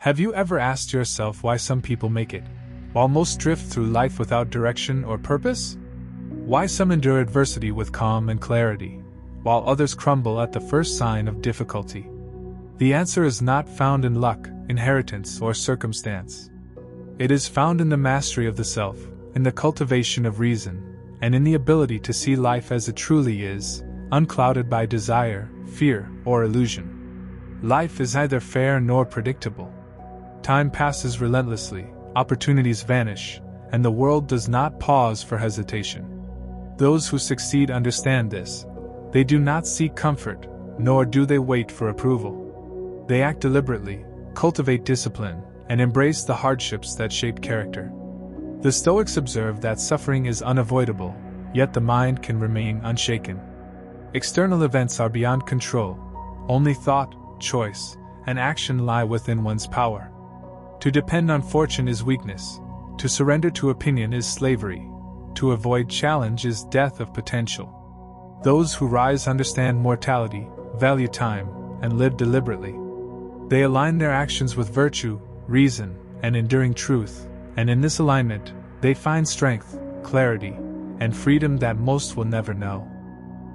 Have you ever asked yourself why some people make it, while most drift through life without direction or purpose? Why some endure adversity with calm and clarity, while others crumble at the first sign of difficulty? The answer is not found in luck, inheritance, or circumstance. It is found in the mastery of the self, in the cultivation of reason, and in the ability to see life as it truly is, unclouded by desire, fear, or illusion. Life is neither fair nor predictable. Time passes relentlessly, opportunities vanish, and the world does not pause for hesitation. Those who succeed understand this. They do not seek comfort, nor do they wait for approval. They act deliberately, cultivate discipline, and embrace the hardships that shape character. The Stoics observe that suffering is unavoidable, yet the mind can remain unshaken. External events are beyond control. Only thought, choice, and action lie within one's power. To depend on fortune is weakness. To surrender to opinion is slavery. To avoid challenge is death of potential. Those who rise understand mortality, value time, and live deliberately. They align their actions with virtue, reason, and enduring truth, and in this alignment, they find strength, clarity, and freedom that most will never know.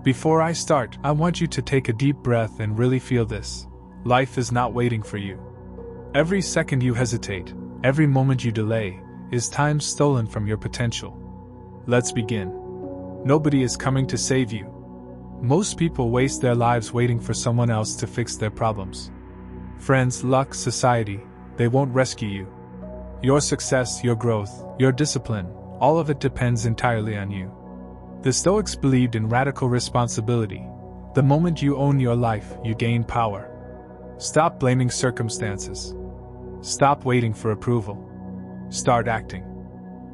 Before I start, I want you to take a deep breath and really feel this. Life is not waiting for you. Every second you hesitate, every moment you delay, is time stolen from your potential. Let's begin. Nobody is coming to save you. Most people waste their lives waiting for someone else to fix their problems. Friends, luck, society, they won't rescue you. Your success, your growth, your discipline, all of it depends entirely on you. The Stoics believed in radical responsibility. The moment you own your life, you gain power. Stop blaming circumstances. Stop waiting for approval. Start acting.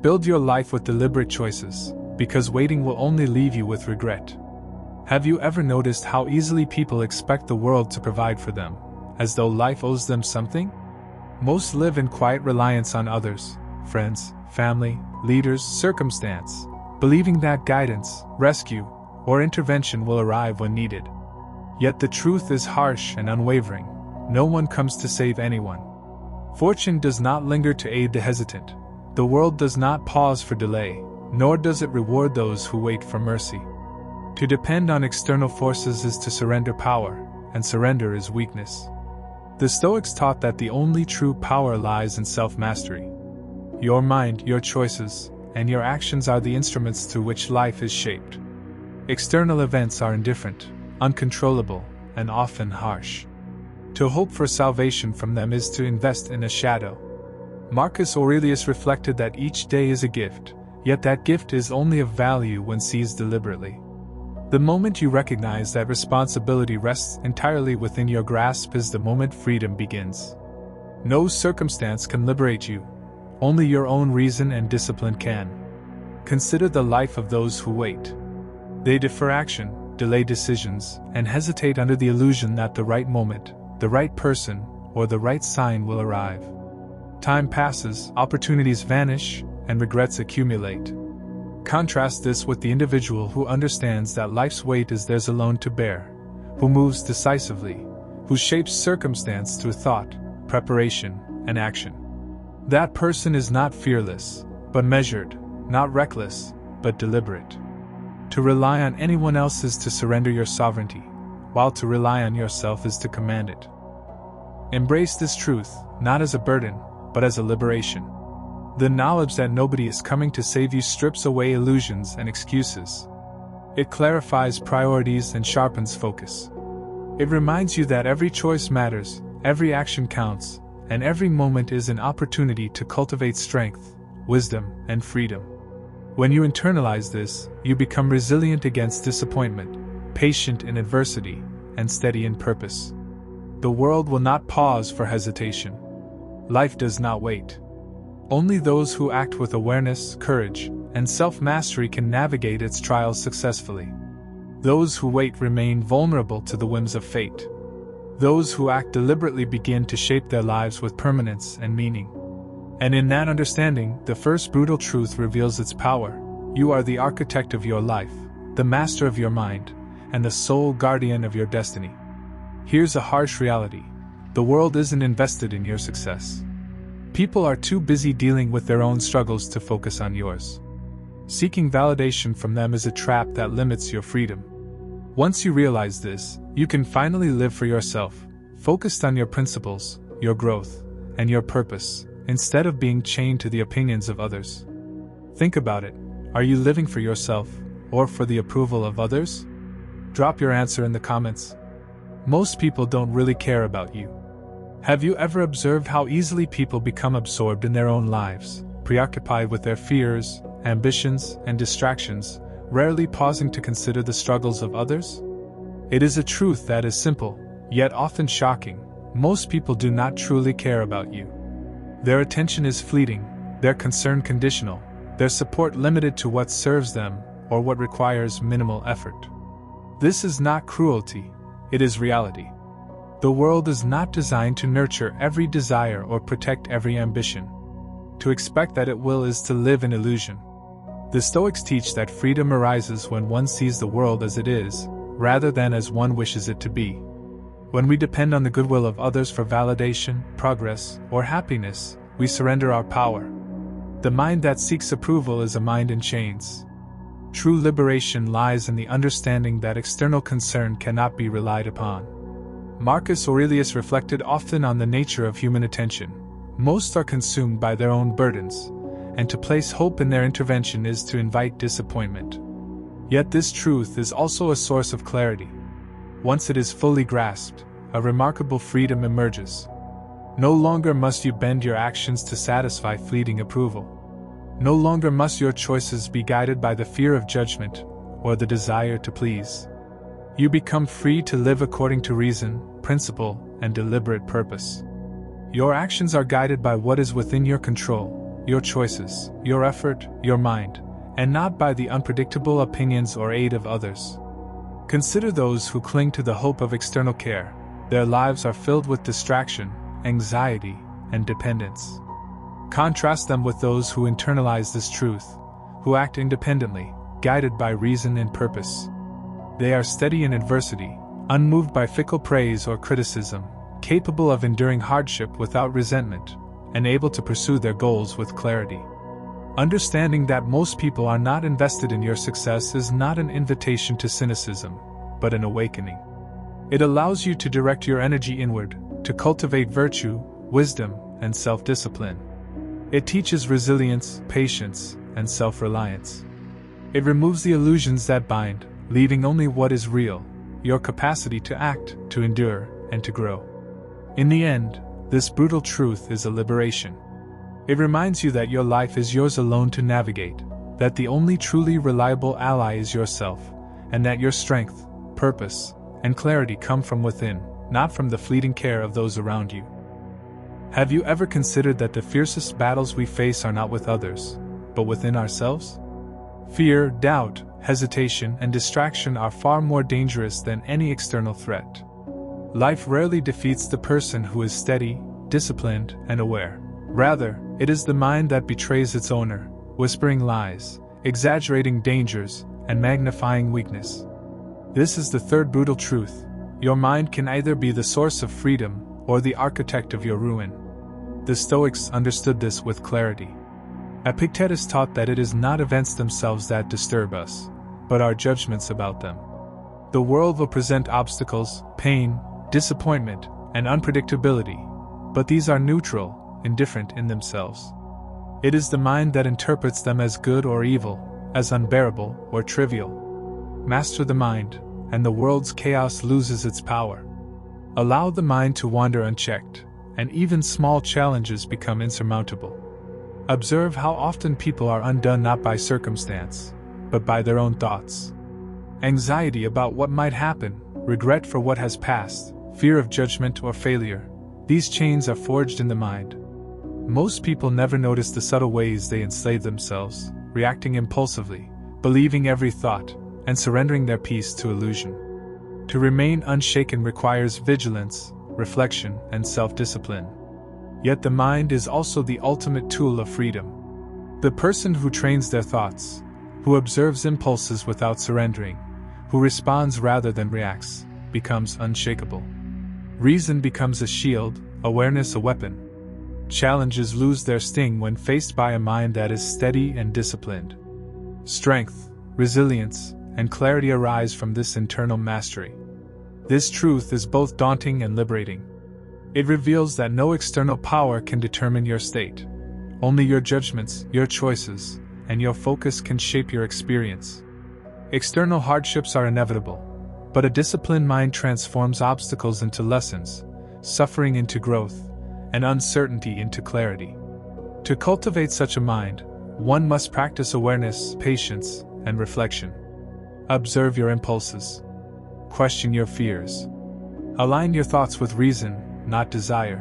Build your life with deliberate choices, because waiting will only leave you with regret. Have you ever noticed how easily people expect the world to provide for them, as though life owes them something? Most live in quiet reliance on others, friends, family, leaders, circumstance, believing that guidance, rescue, or intervention will arrive when needed. Yet the truth is harsh and unwavering. No one comes to save anyone. Fortune does not linger to aid the hesitant. The world does not pause for delay, nor does it reward those who wait for mercy. To depend on external forces is to surrender power, and surrender is weakness. The Stoics taught that the only true power lies in self-mastery. Your mind, your choices, and your actions are the instruments through which life is shaped. External events are indifferent, uncontrollable, and often harsh. To hope for salvation from them is to invest in a shadow. Marcus Aurelius reflected that each day is a gift, yet that gift is only of value when seized deliberately. The moment you recognize that responsibility rests entirely within your grasp is the moment freedom begins. No circumstance can liberate you. Only your own reason and discipline can. Consider the life of those who wait. They defer action, delay decisions, and hesitate under the illusion that the right moment, the right person, or the right sign will arrive. Time passes, opportunities vanish, and regrets accumulate. Contrast this with the individual who understands that life's weight is theirs alone to bear, who moves decisively, who shapes circumstance through thought, preparation, and action. That person is not fearless, but measured, not reckless, but deliberate. To rely on anyone else is to surrender your sovereignty, while to rely on yourself is to command it. Embrace this truth, not as a burden, but as a liberation. The knowledge that nobody is coming to save you strips away illusions and excuses. It clarifies priorities and sharpens focus. It reminds you that every choice matters, every action counts, and every moment is an opportunity to cultivate strength, wisdom, and freedom. When you internalize this, you become resilient against disappointment, patient in adversity, and steady in purpose. The world will not pause for hesitation. Life does not wait. Only those who act with awareness, courage, and self-mastery can navigate its trials successfully. Those who wait remain vulnerable to the whims of fate. Those who act deliberately begin to shape their lives with permanence and meaning. And in that understanding, the first brutal truth reveals its power. You are the architect of your life, the master of your mind, and the sole guardian of your destiny. Here's a harsh reality. The world isn't invested in your success. People are too busy dealing with their own struggles to focus on yours. Seeking validation from them is a trap that limits your freedom. Once you realize this, you can finally live for yourself, focused on your principles, your growth, and your purpose, instead of being chained to the opinions of others. Think about it. Are you living for yourself, or for the approval of others? Drop your answer in the comments. Most people don't really care about you. Have you ever observed how easily people become absorbed in their own lives, preoccupied with their fears, ambitions, and distractions, rarely pausing to consider the struggles of others? It is a truth that is simple, yet often shocking. Most people do not truly care about you. Their attention is fleeting, their concern conditional, their support limited to what serves them or what requires minimal effort. This is not cruelty, it is reality. The world is not designed to nurture every desire or protect every ambition. To expect that it will is to live in illusion. The Stoics teach that freedom arises when one sees the world as it is, rather than as one wishes it to be. When we depend on the goodwill of others for validation, progress, or happiness, we surrender our power. The mind that seeks approval is a mind in chains. True liberation lies in the understanding that external concern cannot be relied upon. Marcus Aurelius reflected often on the nature of human attention. Most are consumed by their own burdens, and to place hope in their intervention is to invite disappointment. Yet this truth is also a source of clarity. Once it is fully grasped, a remarkable freedom emerges. No longer must you bend your actions to satisfy fleeting approval. No longer must your choices be guided by the fear of judgment or the desire to please. You become free to live according to reason, principle, and deliberate purpose. Your actions are guided by what is within your control, your choices, your effort, your mind, and not by the unpredictable opinions or aid of others. Consider those who cling to the hope of external care. Their lives are filled with distraction, anxiety, and dependence. Contrast them with those who internalize this truth, who act independently, guided by reason and purpose. They are steady in adversity, unmoved by fickle praise or criticism, capable of enduring hardship without resentment, and able to pursue their goals with clarity. Understanding that most people are not invested in your success is not an invitation to cynicism, but an awakening. It allows you to direct your energy inward, to cultivate virtue, wisdom, and self-discipline. It teaches resilience, patience, and self-reliance. It removes the illusions that bind, leaving only what is real, your capacity to act, to endure, and to grow. In the end, this brutal truth is a liberation. It reminds you that your life is yours alone to navigate, that the only truly reliable ally is yourself, and that your strength, purpose, and clarity come from within, not from the fleeting care of those around you. Have you ever considered that the fiercest battles we face are not with others, but within ourselves? Fear, doubt, hesitation, and distraction are far more dangerous than any external threat. Life rarely defeats the person who is steady, disciplined, and aware. Rather, it is the mind that betrays its owner, whispering lies, exaggerating dangers, and magnifying weakness. This is the third brutal truth. Your mind can either be the source of freedom or the architect of your ruin. The Stoics understood this with clarity. Epictetus taught that it is not events themselves that disturb us, but our judgments about them. The world will present obstacles, pain, disappointment, and unpredictability, but these are neutral, indifferent in themselves. It is the mind that interprets them as good or evil, as unbearable or trivial. Master the mind, and the world's chaos loses its power. Allow the mind to wander unchecked, and even small challenges become insurmountable. Observe how often people are undone not by circumstance, but by their own thoughts. Anxiety about what might happen, regret for what has passed, fear of judgment or failure, these chains are forged in the mind. Most people never notice the subtle ways they enslave themselves, reacting impulsively, believing every thought, and surrendering their peace to illusion. To remain unshaken requires vigilance, reflection, and self-discipline. Yet the mind is also the ultimate tool of freedom. The person who trains their thoughts, who observes impulses without surrendering, who responds rather than reacts, becomes unshakable. Reason becomes a shield, awareness a weapon. Challenges lose their sting when faced by a mind that is steady and disciplined. Strength, resilience, and clarity arise from this internal mastery. This truth is both daunting and liberating. It reveals that no external power can determine your state. Only your judgments, your choices, and your focus can shape your experience. External hardships are inevitable, but a disciplined mind transforms obstacles into lessons, suffering into growth, and uncertainty into clarity. To cultivate such a mind, one must practice awareness, patience, and reflection. Observe your impulses. Question your fears. Align your thoughts with reason, not desire.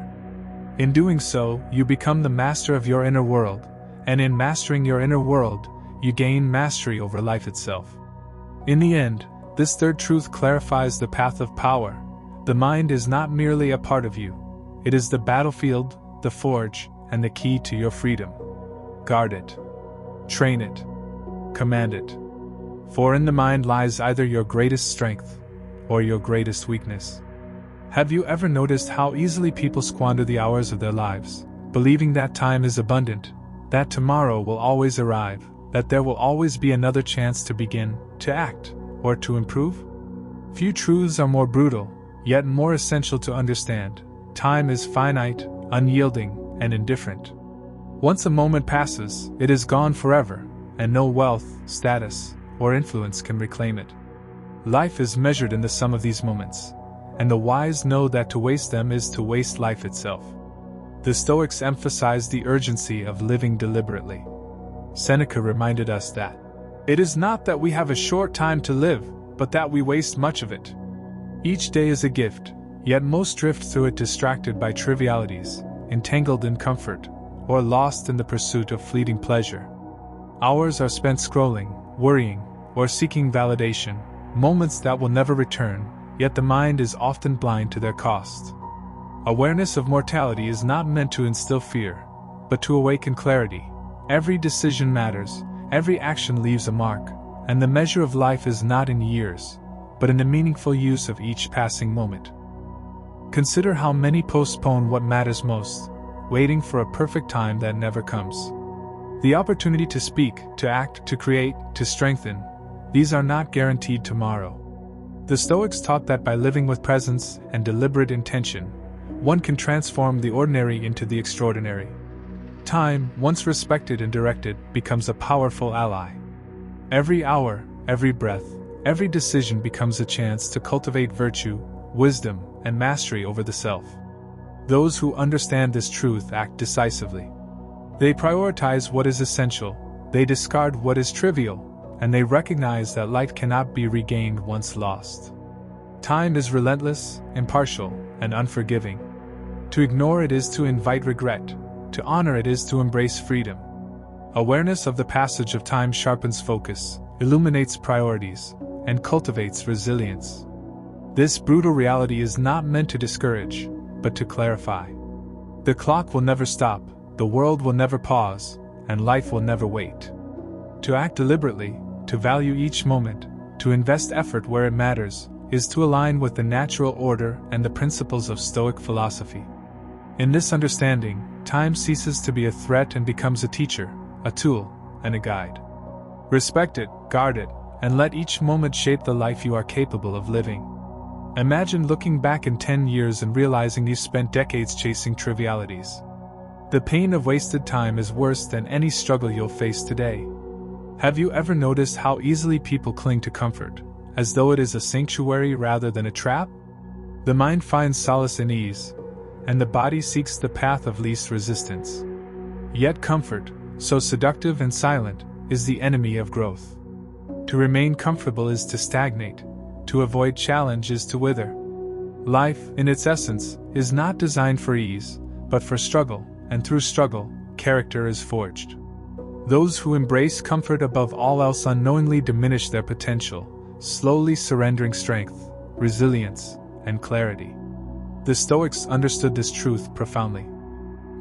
In doing so, you become the master of your inner world, and in mastering your inner world, you gain mastery over life itself. In the end, this third truth clarifies the path of power. The mind is not merely a part of you. It is the battlefield, the forge, and the key to your freedom. Guard it. Train it. Command it. For in the mind lies either your greatest strength or your greatest weakness. Have you ever noticed how easily people squander the hours of their lives, believing that time is abundant, that tomorrow will always arrive, that there will always be another chance to begin, to act, or to improve? Few truths are more brutal, yet more essential to understand. Time is finite, unyielding, and indifferent. Once a moment passes, it is gone forever, and no wealth, status, or influence can reclaim it. Life is measured in the sum of these moments, and the wise know that to waste them is to waste life itself. The Stoics emphasized the urgency of living deliberately. Seneca reminded us that it is not that we have a short time to live, but that we waste much of it. Each day is a gift, yet most drift through it distracted by trivialities, entangled in comfort, or lost in the pursuit of fleeting pleasure. Hours are spent scrolling, worrying, or seeking validation, moments that will never return, yet the mind is often blind to their cost. Awareness of mortality is not meant to instill fear, but to awaken clarity. Every decision matters, every action leaves a mark, and the measure of life is not in years, but in the meaningful use of each passing moment. Consider how many postpone what matters most, waiting for a perfect time that never comes. The opportunity to speak, to act, to create, to strengthen, these are not guaranteed tomorrow. The Stoics taught that by living with presence and deliberate intention, one can transform the ordinary into the extraordinary. Time, once respected and directed, becomes a powerful ally. Every hour, every breath, every decision becomes a chance to cultivate virtue, wisdom, and mastery over the self. Those who understand this truth act decisively. They prioritize what is essential, they discard what is trivial, and they recognize that life cannot be regained once lost. Time is relentless, impartial, and unforgiving. To ignore it is to invite regret, to honor it is to embrace freedom. Awareness of the passage of time sharpens focus, illuminates priorities, and cultivates resilience. This brutal reality is not meant to discourage, but to clarify. The clock will never stop, the world will never pause, and life will never wait. To act deliberately, to value each moment, to invest effort where it matters, is to align with the natural order and the principles of Stoic philosophy. In this understanding, time ceases to be a threat and becomes a teacher, a tool, and a guide. Respect it, guard it, and let each moment shape the life you are capable of living. Imagine looking back in 10 years and realizing you spent decades chasing trivialities. The pain of wasted time is worse than any struggle you'll face today. Have you ever noticed how easily people cling to comfort, as though it is a sanctuary rather than a trap? The mind finds solace in ease, and the body seeks the path of least resistance. Yet comfort, so seductive and silent, is the enemy of growth. To remain comfortable is to stagnate. To avoid challenge is to wither. Life, in its essence, is not designed for ease, but for struggle, and through struggle, character is forged. Those who embrace comfort above all else unknowingly diminish their potential, slowly surrendering strength, resilience, and clarity. The Stoics understood this truth profoundly.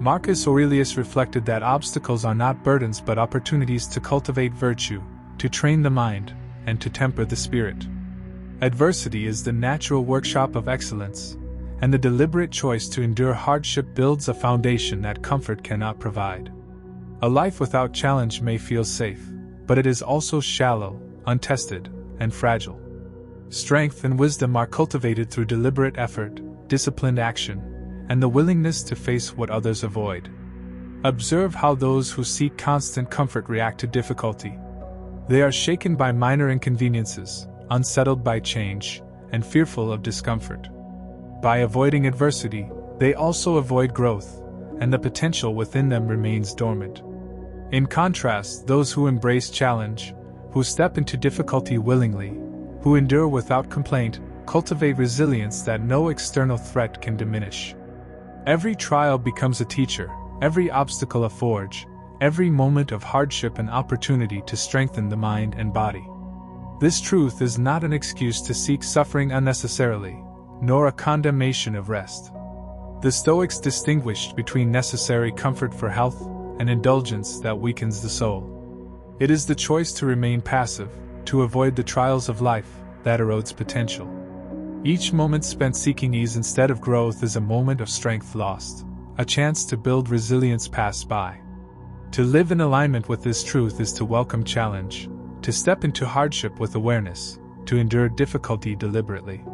Marcus Aurelius reflected that obstacles are not burdens but opportunities to cultivate virtue, to train the mind, and to temper the spirit. Adversity is the natural workshop of excellence, and the deliberate choice to endure hardship builds a foundation that comfort cannot provide. A life without challenge may feel safe, but it is also shallow, untested, and fragile. Strength and wisdom are cultivated through deliberate effort, disciplined action, and the willingness to face what others avoid. Observe how those who seek constant comfort react to difficulty. They are shaken by minor inconveniences, unsettled by change, and fearful of discomfort. By avoiding adversity, they also avoid growth, and the potential within them remains dormant. In contrast, those who embrace challenge, who step into difficulty willingly, who endure without complaint, cultivate resilience that no external threat can diminish. Every trial becomes a teacher, every obstacle a forge, every moment of hardship an opportunity to strengthen the mind and body. This truth is not an excuse to seek suffering unnecessarily, nor a condemnation of rest. The Stoics distinguished between necessary comfort for health and indulgence that weakens the soul. It is the choice to remain passive, to avoid the trials of life, that erodes potential. Each moment spent seeking ease instead of growth is a moment of strength lost, a chance to build resilience passed by. To live in alignment with this truth is to welcome challenge, to step into hardship with awareness, to endure difficulty deliberately.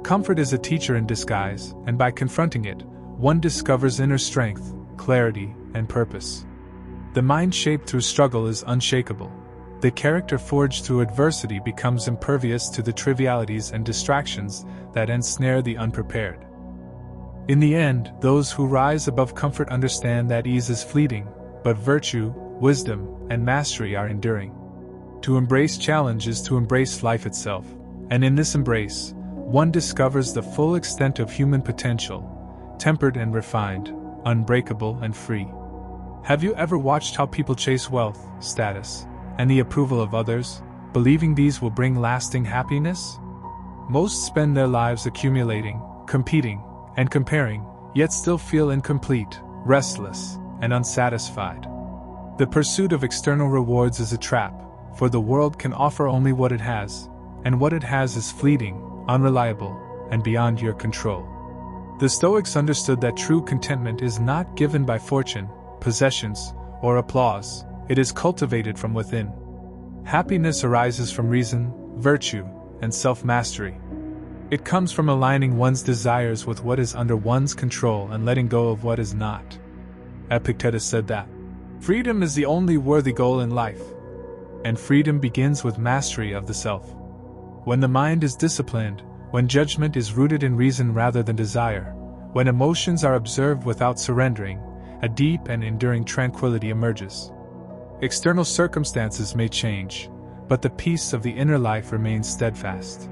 Comfort is a teacher in disguise, and by confronting it, one discovers inner strength, clarity, and purpose. The mind shaped through struggle is unshakable. The character forged through adversity becomes impervious to the trivialities and distractions that ensnare the unprepared. In the end, those who rise above comfort understand that ease is fleeting, but virtue, wisdom, and mastery are enduring. To embrace challenge is to embrace life itself, and in this embrace, one discovers the full extent of human potential, tempered and refined, unbreakable and free. Have you ever watched how people chase wealth, status, and the approval of others, believing these will bring lasting happiness? Most spend their lives accumulating, competing, and comparing, yet still feel incomplete, restless, and unsatisfied. The pursuit of external rewards is a trap, for the world can offer only what it has, and what it has is fleeting, unreliable, and beyond your control. The Stoics understood that true contentment is not given by fortune, possessions, or applause, it is cultivated from within. Happiness arises from reason, virtue, and self-mastery. It comes from aligning one's desires with what is under one's control and letting go of what is not. Epictetus said that freedom is the only worthy goal in life, and freedom begins with mastery of the self. When the mind is disciplined, when judgment is rooted in reason rather than desire, when emotions are observed without surrendering, a deep and enduring tranquility emerges. External circumstances may change, but the peace of the inner life remains steadfast.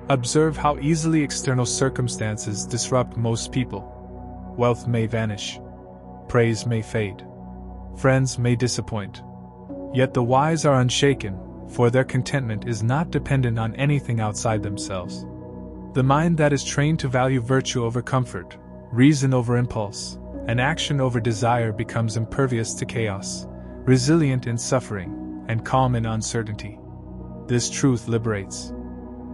Observe how easily external circumstances disrupt most people. Wealth may vanish. Praise may fade. Friends may disappoint. Yet the wise are unshaken, for their contentment is not dependent on anything outside themselves. The mind that is trained to value virtue over comfort, reason over impulse, and action over desire becomes impervious to chaos, resilient in suffering, and calm in uncertainty. This truth liberates.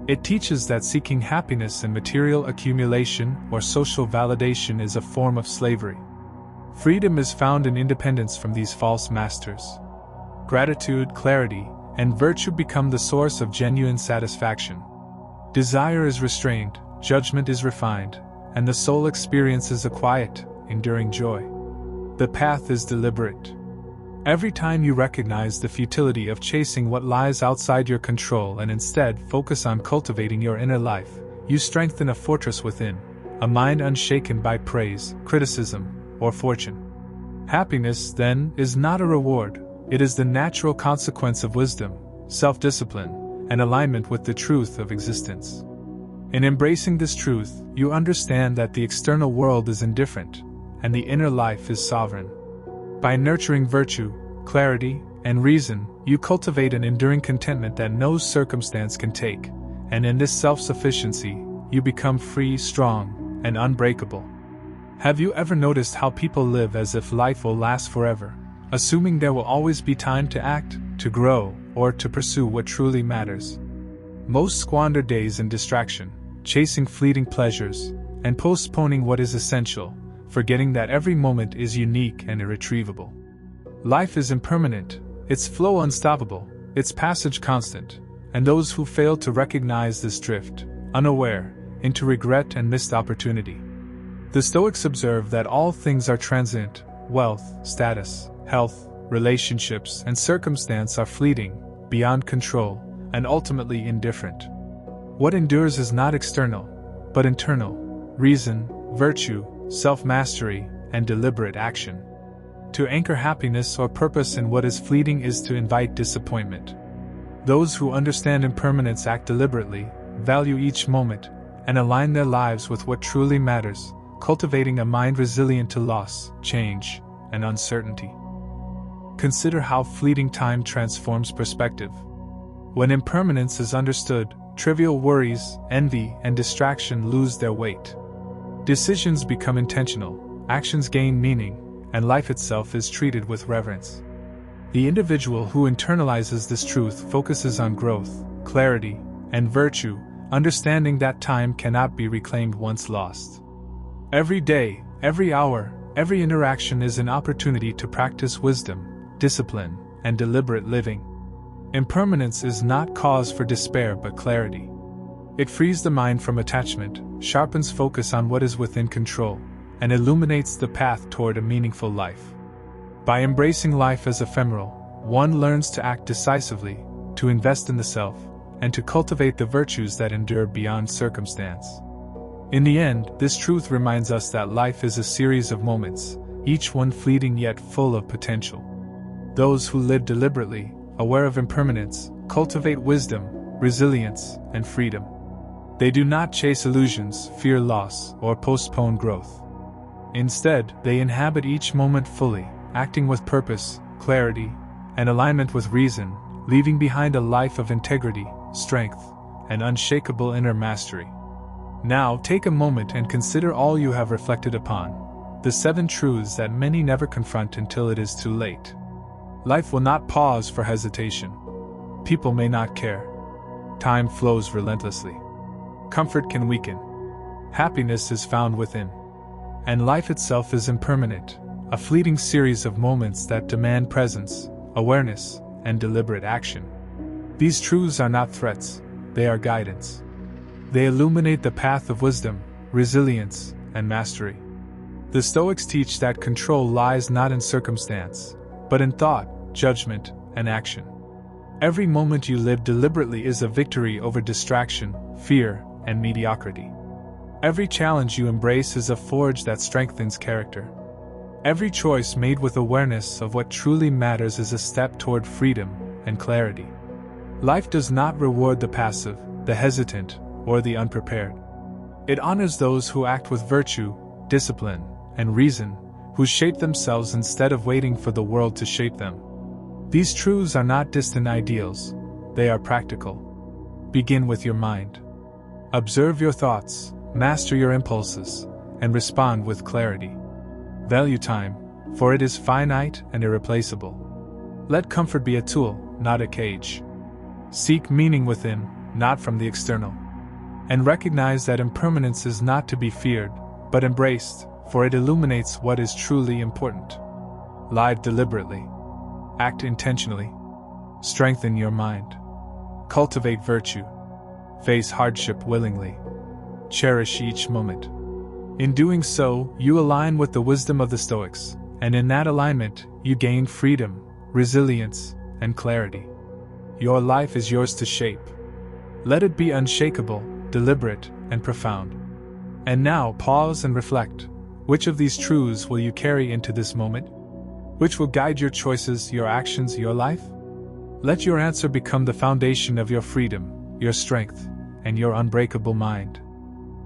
It teaches that seeking happiness in material accumulation or social validation is a form of slavery. Freedom is found in independence from these false masters. Gratitude, clarity, and virtue become the source of genuine satisfaction. Desire is restrained, judgment is refined, and the soul experiences a quiet, enduring joy. The path is deliberate. Every time you recognize the futility of chasing what lies outside your control and instead focus on cultivating your inner life, you strengthen a fortress within, a mind unshaken by praise, criticism, or fortune. Happiness, then, is not a reward, it is the natural consequence of wisdom, self-discipline, and alignment with the truth of existence. In embracing this truth, you understand that the external world is indifferent, and the inner life is sovereign. By nurturing virtue, clarity, and reason, you cultivate an enduring contentment that no circumstance can take, and in this self-sufficiency, you become free, strong, and unbreakable. Have you ever noticed how people live as if life will last forever, assuming there will always be time to act, to grow, or to pursue what truly matters? Most squander days in distraction, chasing fleeting pleasures, and postponing what is essential, forgetting that every moment is unique and irretrievable. Life is impermanent, its flow unstoppable, its passage constant, and those who fail to recognize this drift, unaware, into regret and missed opportunity. The Stoics observe that all things are transient: wealth, status, health, relationships, and circumstance are fleeting, beyond control, and ultimately indifferent. What endures is not external, but internal: reason, virtue, self-mastery, and deliberate action. To anchor happiness or purpose in what is fleeting is to invite disappointment. Those who understand impermanence act deliberately, value each moment, and align their lives with what truly matters, cultivating a mind resilient to loss, change, and uncertainty. Consider how fleeting time transforms perspective. When impermanence is understood, trivial worries, envy, and distraction lose their weight. Decisions become intentional, actions gain meaning, and life itself is treated with reverence. The individual who internalizes this truth focuses on growth, clarity, and virtue, understanding that time cannot be reclaimed once lost. Every day, every hour, every interaction is an opportunity to practice wisdom, discipline, and deliberate living. Impermanence is not cause for despair but clarity. It frees the mind from attachment, sharpens focus on what is within control, and illuminates the path toward a meaningful life. By embracing life as ephemeral, one learns to act decisively, to invest in the self, and to cultivate the virtues that endure beyond circumstance. In the end, this truth reminds us that life is a series of moments, each one fleeting yet full of potential. Those who live deliberately, aware of impermanence, cultivate wisdom, resilience, and freedom. They do not chase illusions, fear loss, or postpone growth. Instead, they inhabit each moment fully, acting with purpose, clarity, and alignment with reason, leaving behind a life of integrity, strength, and unshakable inner mastery. Now take a moment and consider all you have reflected upon, the 7 truths that many never confront until it is too late. Life will not pause for hesitation. People may not care. Time flows relentlessly. Comfort can weaken. Happiness is found within. And life itself is impermanent, a fleeting series of moments that demand presence, awareness, and deliberate action. These truths are not threats, they are guidance. They illuminate the path of wisdom, resilience, and mastery. The Stoics teach that control lies not in circumstance, but in thought, judgment, and action. Every moment you live deliberately is a victory over distraction, fear, and mediocrity. Every challenge you embrace is a forge that strengthens character. Every choice made with awareness of what truly matters is a step toward freedom and clarity. Life does not reward the passive, the hesitant, or the unprepared. It honors those who act with virtue, discipline, and reason, who shape themselves instead of waiting for the world to shape them. These truths are not distant ideals, they are practical. Begin with your mind. Observe your thoughts, master your impulses, and respond with clarity. Value time, for it is finite and irreplaceable. Let comfort be a tool, not a cage. Seek meaning within, not from the external. And recognize that impermanence is not to be feared, but embraced, for it illuminates what is truly important. Live deliberately. Act intentionally. Strengthen your mind. Cultivate virtue. Face hardship willingly. Cherish each moment. In doing so, you align with the wisdom of the Stoics, and in that alignment, you gain freedom, resilience, and clarity. Your life is yours to shape. Let it be unshakable, deliberate, and profound. And now pause and reflect. Which of these truths will you carry into this moment? Which will guide your choices, your actions, your life? Let your answer become the foundation of your freedom, your strength, and your unbreakable mind.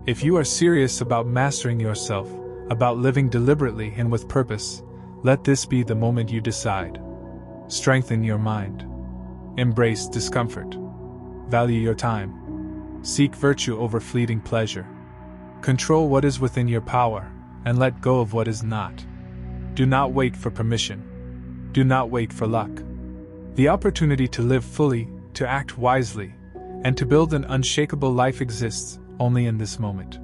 If you are serious about mastering yourself, about living deliberately and with purpose, let this be the moment you decide. Strengthen your mind. Embrace discomfort. Value your time. Seek virtue over fleeting pleasure. Control what is within your power, and let go of what is not. Do not wait for permission. Do not wait for luck. The opportunity to live fully, to act wisely, and to build an unshakable life exists only in this moment.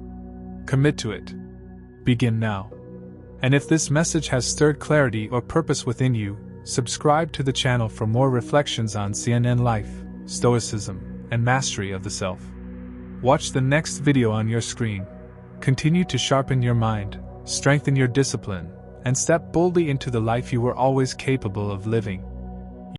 Commit to it. Begin now. And if this message has stirred clarity or purpose within you, subscribe to the channel for more reflections on CNN life, Stoicism, and mastery of the self. Watch the next video on your screen. Continue to sharpen your mind, strengthen your discipline, and step boldly into the life you were always capable of living.